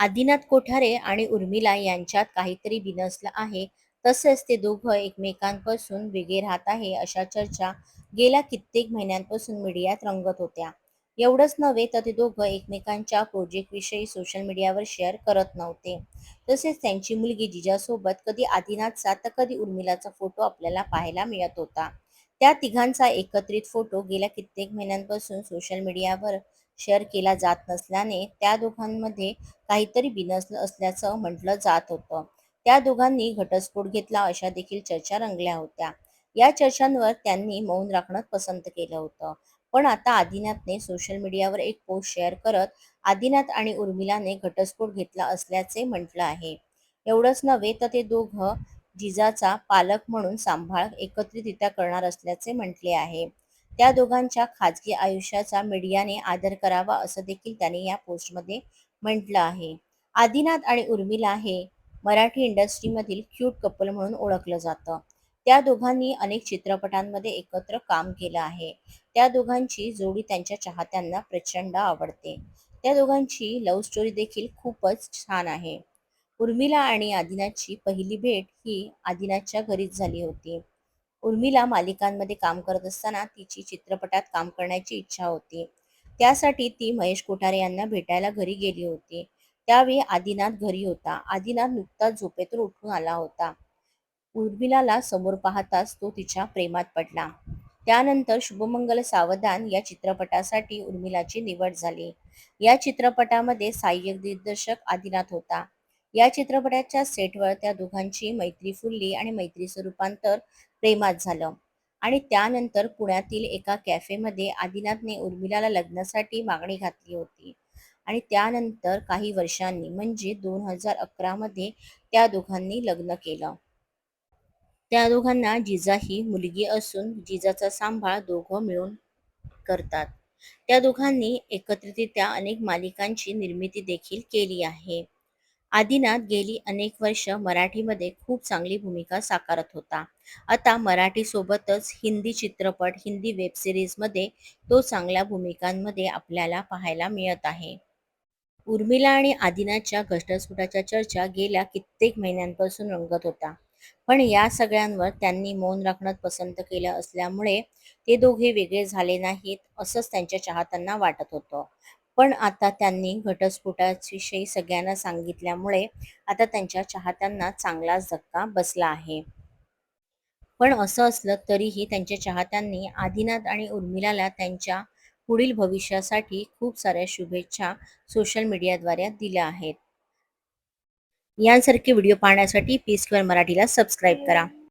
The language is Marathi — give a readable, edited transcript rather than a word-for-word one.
आदिनाथ कोठारे आणि उर्मिला यांच्यात काहीतरी बिनसलं आहे. तसेच ते दोघं एकमेकांपासून वेगळे राहत आहे अशा चर्चा गेल्या कित्येक महिन्यांपासून मीडियात रंगत होत्या. एवढंच नव्हे तर ते दोघं एकमेकांच्या प्रोजेक्टविषयी सोशल मीडियावर शेअर करत नव्हते. तसेच त्यांची मुलगी जिजासोबत कधी आदिनाथचा तर कधी उर्मिलाचा फोटो आपल्याला पाहायला मिळत होता. त्या तिघांचा एकत्रित फोटो गेल्या कित्येक महिन्यांपासून सोशल मीडियावर शेअर केला जात नसल्याने त्या दोघांमध्ये काहीतरी बिनसलं असल्याचं म्हटलं जात होतं. त्या दोघांनी घटस्फोट घेतला अशा देखील चर्चा रंगल्या होत्या. या चर्चांवर त्यांनी मौन राखणं पसंत केलं होतं. पण आता आदिनाथने सोशल मीडियावर एक पोस्ट शेअर करत आदिनाथ आणि उर्मिलाने घटस्फोट घेतला असल्याचे म्हटलं आहे. एवढंच नव्हे तर ते दोघं जिजाचा पालक म्हणून सांभाळ एकत्रितरित्या करणार असल्याचे म्हटले आहे. त्या दोघांच्या खाजगी आयुष्याचा मीडियाने आदर करावा असं देखील त्याने या पोस्टमध्ये म्हटलं आहे. आदिनाथ आणि उर्मिला हे मराठी इंडस्ट्रीमधील क्यूट कपल म्हणून ओळखलं जातं. त्या दोघांनी अनेक चित्रपटांमध्ये एकत्र काम केलं आहे. त्या दोघांची जोडी त्यांच्या चाहत्यांना प्रचंड आवडते. त्या दोघांची लव्ह स्टोरी देखील खूपच छान आहे. उर्मिला आणि आदिनाथची पहिली भेट ही आदिनाथच्या घरीच झाली होती. उर्मिला मालिकांमध्ये काम करत असताना तिची चित्रपटात काम करण्याची इच्छा होती. त्यासाठी ती महेश कोठारे यांना भेटायला घरी गेली होती. त्यावेळी आदिनाथ घरी होता. आदिनाथ नुकताच झोपेतून उठून आला होता. उर्मिलाला समोर पाहताच तो तिच्या प्रेमात पडला. त्यानंतर शुभमंगल सावधान या चित्रपटासाठी उर्मिलाची निवड झाली. या चित्रपटामध्ये सहाय्यक दिग्दर्शक आदिनाथ होता. या चित्रपटाच्या सेटवर त्या दोघांची मैत्री फुलली आणि मैत्रीचं रूपांतर प्रेमात झालं. आणि त्यानंतर पुण्यातील एका कॅफेमध्ये आदिनाथने उर्मिलाला लग्नासाठी मागणी घातली होती. आणि त्यानंतर काही वर्षांनी म्हणजे 2011 मध्ये त्या दोघांनी लग्न केलं. त्या दोघांना जिजा ही मुलगी असून जिजाचा सांभाळ दोघं मिळून करतात. त्या दोघांनी एकत्रितरित्या अनेक मालिकांची निर्मिती देखील केली आहे. आदिनाथ गेली अनेक वर्ष मराठीमध्ये खूप चांगली भूमिका साकारत होता. आता मराठीसोबतच हिंदी चित्रपट, हिंदी वेब सिरीजमध्ये तो चांगल्या भूमिकांमध्ये आपल्याला पाहायला मिळत आहे. उर्मिला आणि आदिनाथच्या घटस्फोटाच्या चर्चा गेल्या कित्येक महिन्यांपासून रंगत होत्या. पण या सगळ्यांवर त्यांनी मौन राखणं पसंत केलं असल्यामुळे ते दोघे वेगळे झाले नाहीत असंच त्यांच्या चाहत्यांना वाटत होतं. पण आता त्यांनी घटस्फोटाविषयी सगळ्यांना सांगितल्यामुळे आता त्यांच्या चाहत्यांना चांगलाच धक्का बसला आहे. पण असं असलं तरीही त्यांच्या चाहत्यांनी आदिनाथ आणि उर्मिलाला त्यांच्या पुढील भविष्यासाठी खूप साऱ्या शुभेच्छा सोशल मीडियाद्वारे दिल्या आहेत. यांसारखे व्हिडिओ पाहण्यासाठी पी स्क्वेअर मराठीला सबस्क्राईब करा.